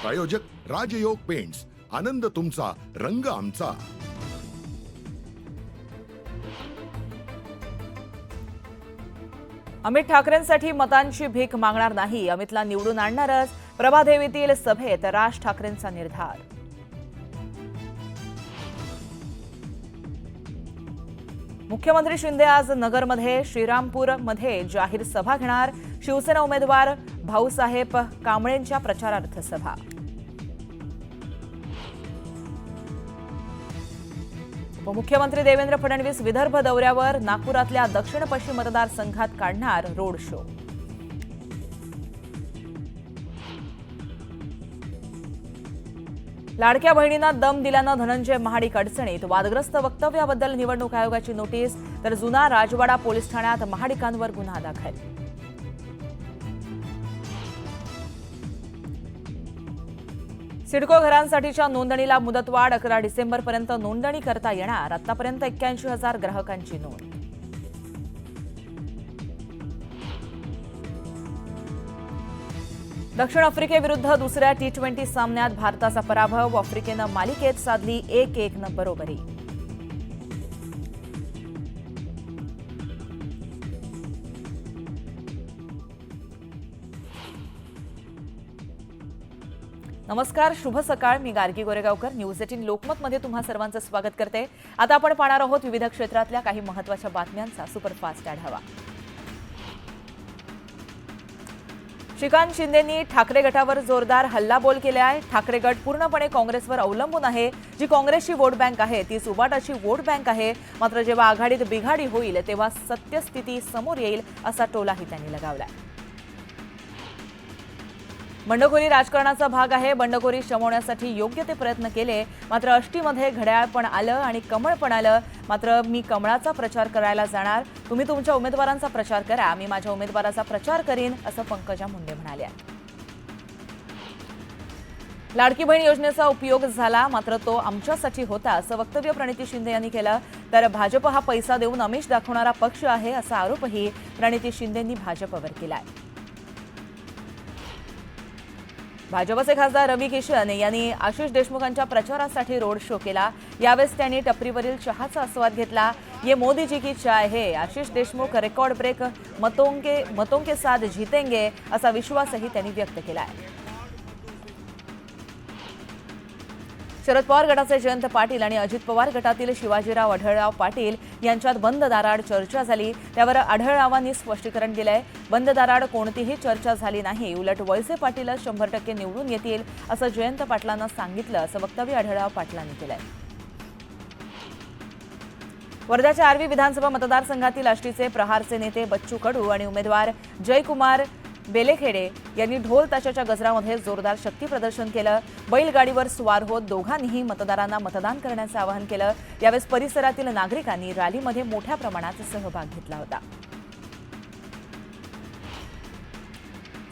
प्रायोजक राजयोग पेंट्स, आनंद तुमचा, रंग आमचा। अमित ठाकरेंसाठी मतांची भीक मागणार नाही, अमितला निवडून आणणारच, प्रभादेवीतील सभेत राज ठाकरेंचा निर्धार। मुख्यमंत्री शिंदे आज नगरमध्ये श्रीरामपूरमध्ये जाहीर सभा घेणार, शिवसेना उमेदवार भाऊसाहेब कांबळेंच्या प्रचारार्थ सभा। उपमुख्यमंत्री देवेंद्र फडणवीस विदर्भ दौऱ्यावर, नागपुरातल्या दक्षिण पश्चिम मतदारसंघात काढणार रोड शो। लाडक्या बहिणींना दम दिल्यानं धनंजय महाडिक अडचणीत, वादग्रस्त वक्तव्याबद्दल निवडणूक आयोगाची नोटीस, तर जुना राजवाडा पोलीस ठाण्यात महाडिकांवर गुन्हा दाखल। सिडको घरांसाठीच्या नोंदणीला मुदतवाढ, 11 डिसेंबरपर्यंत नोंदणी करता येणार, आतापर्यंत 81,000 ग्राहकांची नोंद। दक्षिण आफ्रिकेविरुद्ध दुसऱ्या T20 सामन्यात भारताचा पराभव, आफ्रिकेनं मालिकेत साधली 1-1 बरोबरी। नमस्कार, शुभ सकाळ। मी गार्गी गोरेगावकर, न्यूज 18 लोकमत मध्ये तुम्हा सर्वांचं स्वागत करते। आता आपण पाहणार आहोत विविध क्षेत्रातल्या काही महत्त्वाच्या बातम्यांचा सुपरफास्ट आढावा। श्रीकांत शिंदेंनी ठाकरे गटावर जोरदार हल्लाबोल केला आहे। ठाकरे गट पूर्णपणे काँग्रेसवर अवलंबून आहे, जी काँग्रेसची वोट बँक आहे तीच उबाटाची वोट बँक आहे। मात्र जेव्हा आघाडीत बिघाडी होईल तेव्हा सत्यस्थिती समोर येईल, असा टोलाही त्यांनी लगावलाय। बंडखोरी राजकारणाचा भाग आहे, बंडखोरी शमवण्यासाठी योग्य ते प्रयत्न केले, मात्र अष्टीमध्ये घड्याळ पण आलं आणि कमळ पण आलं। मात्र मी कमळाचा प्रचार करायला जाणार, तुम्ही तुमच्या उमेदवारांचा प्रचार करा, मी माझ्या उमेदवाराचा प्रचार करीन, असं पंकजा मुंडे म्हणाल्या। लाडकी बहीण योजनेचा उपयोग झाला, मात्र तो आमच्यासाठी होता, असं वक्तव्य प्रणिती शिंदे यांनी केलं। तर भाजप हा पैसा देऊन आमिष दाखवणारा पक्ष आहे, असा आरोपही प्रणिती शिंदेंनी भाजपवर केलाय। भाजपचे खासदार रवी किशन यांनी आशिष देशमुखांच्या प्रचारासाठी रोड शो केला। यावेळेस त्यांनी टपरीवरील चहाचा आस्वाद घेतला। ये मोदी जी की चाय है, आशिष देशमुख रेकॉर्ड ब्रेक मतों के साथ जीतेंगे, असा विश्वासही त्यांनी व्यक्त केलाय। शरद पवार गटाचे जयंत पाटील आणि अजित पवार गटातील शिवाजीराव आढळराव पाटील यांच्यात बंद दाराआड चर्चा झाली, त्यावर आढळरावांनी स्पष्टीकरण दिलंय। बंद दाराआड कोणतीही चर्चा झाली नाही, उलट वळसे पाटील 100% निवडून येतील, असं जयंत पाटलांना सांगितलं, असं वक्तव्य आढळराव पाटलांनी केलंय। वर्ध्याच्या आर्वी विधानसभा मतदारसंघातील आष्टीचे प्रहारचे नेते बच्चू कडू आणि उमेदवार जयकुमार बेलेखेडे यांनी ढोल ताशाच्या गजरामध्ये जोरदार शक्ती प्रदर्शन केलं। बैलगाडीवर स्वार होत दोघांनीही मतदारांना मतदान करण्याचं आवाहन केलं। यावेळेस परिसरातील नागरिकांनी रॅलीमध्ये मोठ्या प्रमाणात सहभाग घेतला होता।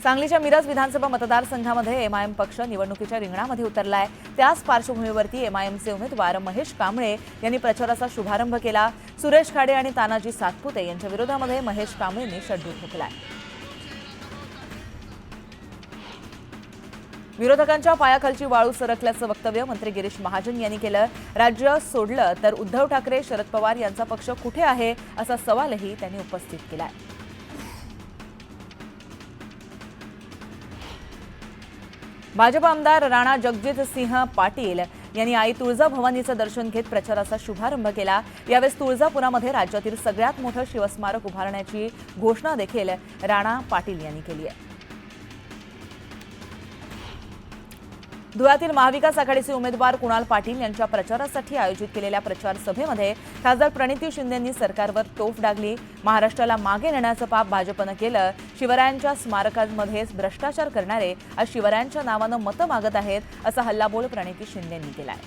सांगलीच्या मिरज विधानसभा मतदारसंघामध्ये एमआयएम पक्ष निवडणुकीच्या रिंगणामध्ये उतरलाय। त्याच पार्श्वभूमीवरती एमआयएमचे उमेदवार महेश कांबळे यांनी प्रचाराचा शुभारंभ केला। सुरेश खाडे आणि तानाजी सातपुते यांच्या विरोधामध्ये महेश कांबळेंनी शड्डू ठोकलाय। विरोधकांच्या पायाखालची वाळू सरकल्याचं वक्तव्य मंत्री गिरीश महाजन यांनी केलं। राज्य सोडलं तर उद्धव ठाकरे, शरद पवार यांचा पक्ष कुठे आहे, असा सवालही त्यांनी उपस्थित केलाय। भाजप आमदार राणा जगजित सिंह पाटील यांनी आई तुळजाभवानीचं दर्शन घेत प्रचाराचा शुभारंभ केला। यावेळेस तुळजापुरामध्ये राज्यातील सगळ्यात मोठं शिवस्मारक उभारण्याची घोषणा देखील राणा पाटील यांनी केली आहे। धुळ्यातील महाविकास आघाडीचे उमेदवार कुणाल पाटील यांच्या प्रचारासाठी आयोजित केलेल्या प्रचार सभेमध्ये खासदार प्रणिती शिंदेंनी सरकारवर तोफ डागली। महाराष्ट्राला मागे नेण्याचं पाप भाजपनं केलं, शिवरायांच्या स्मारकांमध्ये भ्रष्टाचार करणारे आज शिवरायांच्या नावानं मतं मागत आहेत, असा हल्लाबोल प्रणिती शिंदेंनी केलाय।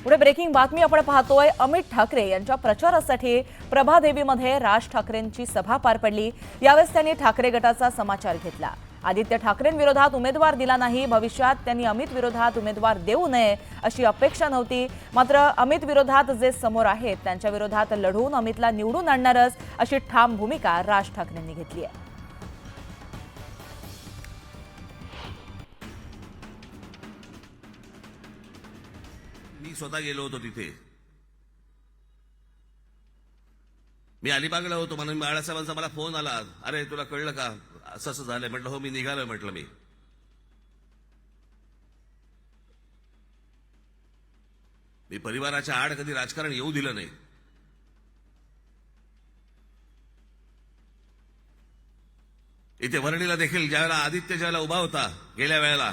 पुढे ब्रेकिंग बातमी आपण पाहतोय। अमित ठाकरे यांच्या प्रचारासाठी प्रभादेवीमध्ये राज ठाकरेंची सभा पार पडली। यावेळेस त्यांनी ठाकरे गटाचा समाचार घेतला। आदित्य ठाकरेंविरोधात उमेदवार दिला नाही, भविष्यात त्यांनी अमित विरोधात उमेदवार देऊ नये अशी अपेक्षा नव्हती, मात्र अमित विरोधात जे समोर आहेत त्यांच्या विरोधात लढवून अमितला निवडून आणणारच अशी ठाम भूमिका राज ठाकरेंनी घेतली आहे. मी स्वतः गेलो होतो तिथे. मी अलिबागला होतो म्हणून बाळासाहेबांचा मला फोन आला, अरे तुला कळलं का असं असं झालंय. म्हटलं हो मी निघालोय. म्हटलं मी परिवाराच्या आड कधी राजकारण येऊ दिलं नाही. इथे वरळीला देखील ज्यावेळेला आदित्य ज्यावेळेला उभा होता गेल्या वेळेला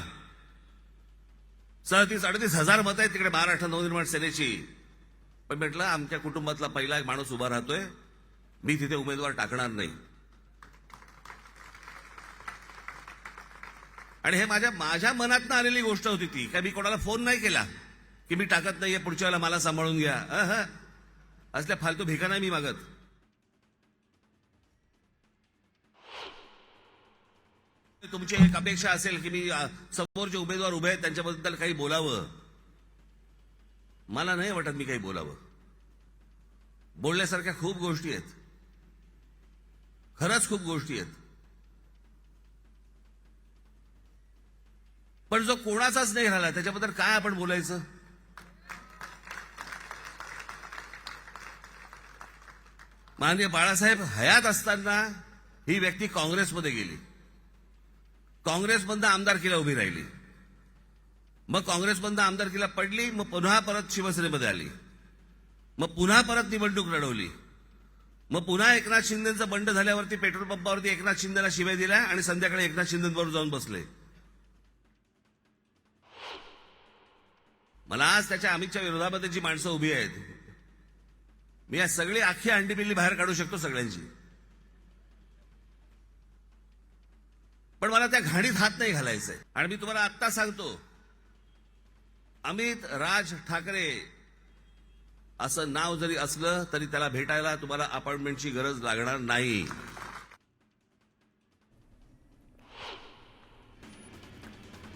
37-38 हजार मतं आहेत तिकडे महाराष्ट्र नवनिर्माण सेनेची. पण म्हटलं आमच्या कुटुंबातला पहिला एक माणूस उभा राहतोय, मी तिथे उमेदवार टाकणार नाही. आणि हे माझ्या मनातनं आलेली गोष्ट होती ती. काय मी कोणाला फोन नाही केला की मी टाकत नाहीये, पुढच्या वेळेला मला सांभाळून घ्या. असल्या फालतू भिका नाही मी मागत. तुमची एक अपेक्षा असेल की मी समोर जे उमेदवार उभे आहेत त्यांच्याबद्दल काही बोलावं. मला नाही वाटत मी काही बोलावं. बोलण्यासारख्या खूप गोष्टी आहेत, खरंच खूप गोष्टी आहेत. पण जो कोणाचाच नाही राहिला त्याच्याबद्दल काय आपण बोलायचं. माननीय बाळासाहेब हयात असताना ही व्यक्ती काँग्रेसमध्ये गेली, काँग्रेसमधनं आमदारकीला उभी राहिली, मग काँग्रेसमधनं आमदारकीला पडली, मग पुन्हा परत शिवसेनेमध्ये आली, मग पुन्हा परत निवडणूक लढवली, मग पुन्हा एकनाथ शिंदेचं बंड झाल्यावरती पेट्रोल पंपावरती एकनाथ शिंदेला शिव्या दिल्या आणि संध्याकाळी एकनाथ शिंदेबरोबर जाऊन बसले. मला आज त्याच्या अमितच्या विरोधामध्ये जी माणसं उभी आहेत, मी आज सगळी अख्खी अंडीपिल्ली बाहेर काढू शकतो सगळ्यांची. पण मला त्या घाणीत हात नाही घालायचंय. आणि मी तुम्हाला आत्ता सांगतो, अमित राज ठाकरे असं नाव जरी असलं तरी त्याला भेटायला तुम्हाला अपॉइंटमेंटची गरज लागणार नाही.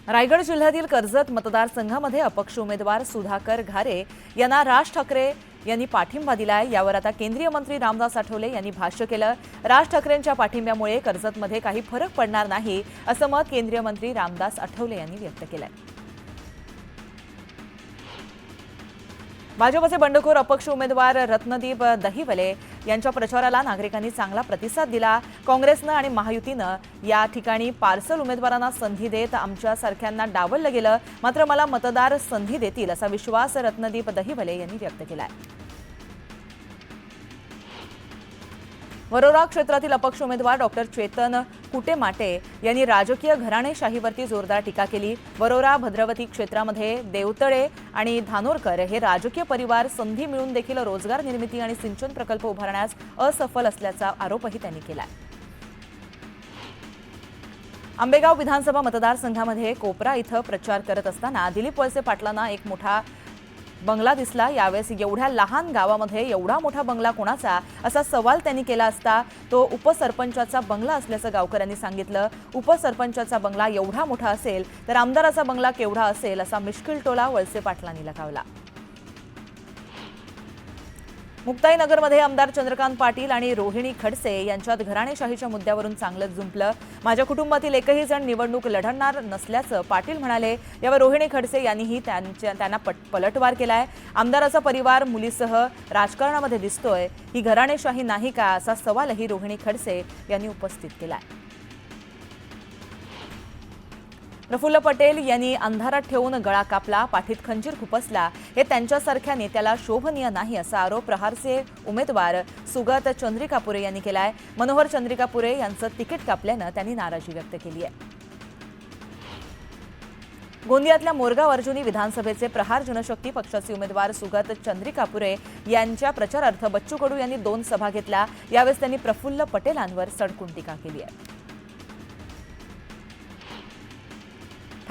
रायगड जिल्ह्यातील कर्जत मतदारसंघामध्ये अपक्ष उमेदवार सुधाकर घारे यांना राज ठाकरे यांनी पाठिंबा दिलाय. यावर आता केंद्रीय मंत्री रामदास आठवले यांनी भाष्य केलं. राज ठाकरेंच्या पाठिंब्यामुळे कर्जतमध्ये काही फरक पडणार नाही असं मत केंद्रीय मंत्री रामदास आठवले यांनी व्यक्त केलंय. भाजपचे बंडखोर अपक्ष उमेदवार रत्नदीप दहिवले यांच्या प्रचाराला नागरिकांनी चांगला प्रतिसाद दिला. काँग्रेसनं आणि महायुतीनं या ठिकाणी पार्सल उमेदवारांना संधी देत आमच्यासारख्यांना डावललं गेलं, मात्र मला मतदार संधी देतील असा विश्वास रत्नदीप दहिवले यांनी व्यक्त केलाय. वरोरा क्षेत्रातील अपक्ष उमेदवार डॉक्टर चेतन कुटेमाटे यांनी राजकीय घराणेशाहीवरती जोरदार टीका केली. वरोरा भद्रवती क्षेत्रामध्ये देवतळे आणि धानोरकर हे राजकीय परिवार संधी मिळून देखील रोजगार निर्मिती आणि सिंचन प्रकल्प उभारण्यास असफल असल्याचा आरोपही त्यांनी केला. आंबेगाव विधानसभा मतदारसंघामध्ये कोपरा इथं प्रचार करत असताना दिलीप वळसे पाटलांना एक मोठा बंगला दिसला. यावेळेस एवढ्या लहान गावामध्ये एवढा मोठा बंगला कोणाचा असा सवाल त्यांनी केला असता तो उपसरपंचाचा बंगला असल्याचं गावकऱ्यांनी सांगितलं. उपसरपंचाचा बंगला एवढा मोठा असेल तर आमदाराचा बंगला केवढा असेल असा मिश्किल टोला वळसे पाटलांनी लगावला. मुक्ताईनगरमध्ये आमदार चंद्रकांत पाटील आणि रोहिणी खडसे यांच्यात घराणेशाहीच्या मुद्द्यावरून चांगलंच जुंपलं. माझ्या कुटुंबातील एकही जण निवडणूक लढणार नसल्याचं पाटील म्हणाले. यावर रोहिणी खडसे यांनीही त्यांना पलटवार केलाय. आमदाराचा परिवार मुलीसह राजकारणामध्ये दिसतोय, ही घराणेशाही नाही का असा सवालही रोहिणी खडसे यांनी उपस्थित केलाय. प्रफुल्ल पटेल यांनी अंधारात ठेवून गळा कापला, पाठीत खंजीर खुपसला, हे त्यांच्यासारख्या नेत्याला शोभनीय नाही असा आरोप प्रहारचे उमेदवार सुगत चंद्रिकापुरे यांनी केलाय. मनोहर चंद्रिकापुरे यांचं तिकीट कापल्यानं त्यांनी नाराजी व्यक्त केली आहे. गोंदियातल्या मोरगाव अर्जुनी विधानसभेचे प्रहार जनशक्ती पक्षाचे उमेदवार सुगत चंद्रिकापुरे यांच्या प्रचारार्थ बच्चू कडू यांनी 2 सभा घेतल्या. यावेळी त्यांनी प्रफुल्ल पटेलांवर सडकून टीका केली आहे.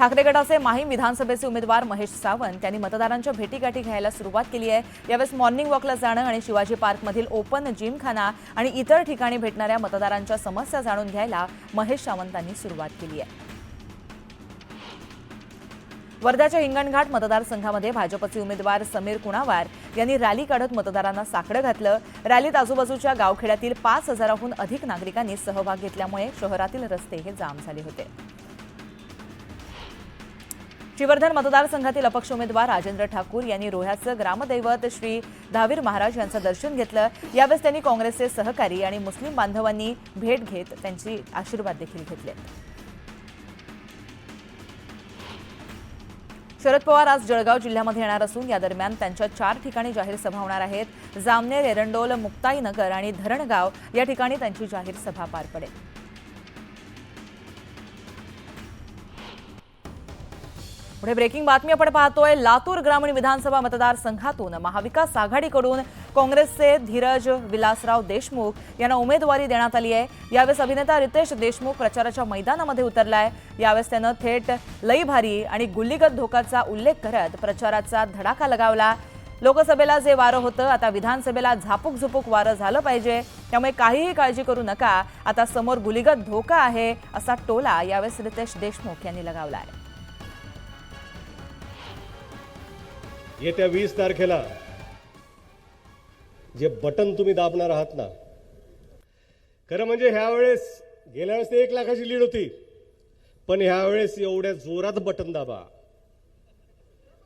ठाकरे गटाचे माहीम विधानसभेचे उमेदवार महेश सावंत यांनी मतदारांच्या भेटीगाठी घ्यायला सुरुवात केली आहे। यावेळेस मॉर्निंग वॉकला जाणं आणि शिवाजी पार्कमधील ओपन जिमखाना आणि इतर ठिकाणी भेटणाऱ्या मतदारांच्या समस्या जाणून घ्यायला महेश सावंतांनी सुरुवात केली आहे। वर्ध्याच्या हिंगणघाट मतदारसंघामध्ये भाजपचे उमेदवार समीर कुणावार यांनी रॅली काढत मतदारांना साकडं घातलं। रॅलीत आजूबाजूच्या गावखेड्यातील 5,000हून अधिक नागरिकांनी सहभाग घेतल्यामुळे शहरातील रस्ते हे जाम झाले होते। श्रीवर्धन मतदारसंघातील अपक्ष उमेदवार राजेंद्र ठाकूर यांनी रोह्याचं ग्रामदैवत श्री दहावीर महाराज यांचं दर्शन घेतलं। यावेळेस त्यांनी काँग्रेसचे सहकारी आणि मुस्लिम बांधवांनी भेट घेत त्यांची आशीर्वाद देखील घेतले। शरद पवार आज जळगाव जिल्ह्यामध्ये येणार असून या दरम्यान त्यांच्या 4 ठिकाणी जाहीर सभा होणार आहेत। जामनेर, एरंडोल, मुक्ताईनगर आणि धरणगाव या ठिकाणी त्यांची जाहीर सभा पार पडेल। पुढे ब्रेकिंग बातमी आपण पाहतोय। लातूर ग्रामीण विधानसभा मतदारसंघातून महाविकास आघाडीकडून काँग्रेसचे धीरज विलासराव देशमुख यांना उमेदवारी देण्यात आली आहे। यावेळेस अभिनेता रितेश देशमुख प्रचाराच्या मैदानामध्ये उतरलाय। यावेळेस त्यानं थेट लई भारी आणि गुल्लीगत धोकाचा उल्लेख करत प्रचाराचा धडाका लगावला। लोकसभेला जे वारं होतं आता विधानसभेला झापूक झुपूक वारं झालं पाहिजे, त्यामुळे काहीही काळजी करू नका, आता समोर गुल्लीगत धोका आहे असा टोला यावेळेस रितेश देशमुख यांनी लगावलाय। येत्या 20 तारखेला जे बटन तुम्ही दाबणार आहात ना, खरं म्हणजे ह्या वेळेस गेल्या वेळेस 1 लाखाची लीड होती, पण ह्या वेळेस एवढ्या जोरात बटन दाबा,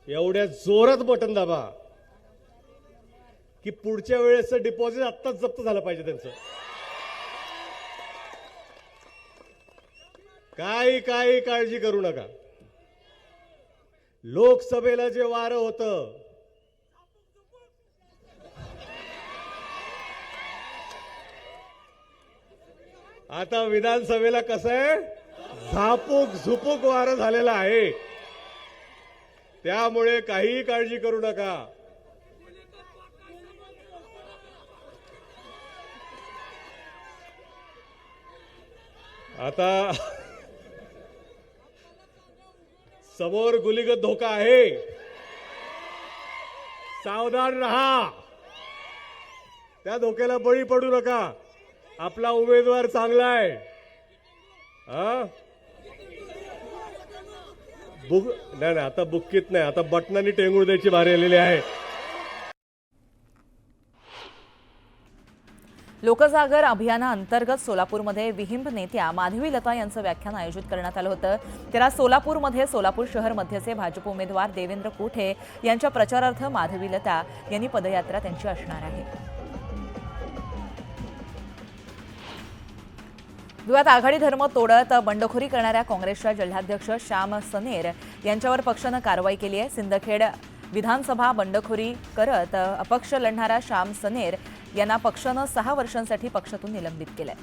एवढ्या जोरात बटन दाबा की पुढच्या वेळेसचं डिपॉझिट आत्ताच जप्त झालं पाहिजे त्यांचं। काही काळजी करू नका। लोकसभेला जे वारं होतं आता विधानसभेला कसं आहे, झापूक झुपूक वारं झालेलं आहे, त्यामुळे काही काळजी करू नका। आता समोर गुलीगत धोका आहे, सावधान रहा, त्या धोक्याला बळी पडू नका। आपला उमेदवार चांगला आहे। नाही आता बुक्कीत नाही, आता बटनांनी टेंगूळ द्यायची बारी आलेली आहे। लोकजागर अभियानाअंतर्गत सोलापूरमध्ये विहिंब नेत्या माधवी लता यांचं व्याख्यान आयोजित करण्यात आलं होतं। त्याला सोलापूरमध्ये सोलापूर शहर मध्यचे भाजप उमेदवार देवेंद्र कोठे यांच्या प्रचारार्थ माधवी लता यांनी पदयात्रा त्यांची असणार आहे। धुळ्यात आघाडी धर्म तोडत बंडखोरी करणाऱ्या काँग्रेसच्या जिल्हाध्यक्ष श्याम सनेर यांच्यावर पक्षानं कारवाई केली आहे। सिंदखेड विधानसभा बंडखोरी करत अपक्ष लढणाऱ्या श्याम सनेर यांना पक्षानं 6 वर्षांसाठी पक्षातून निलंबित केलंय।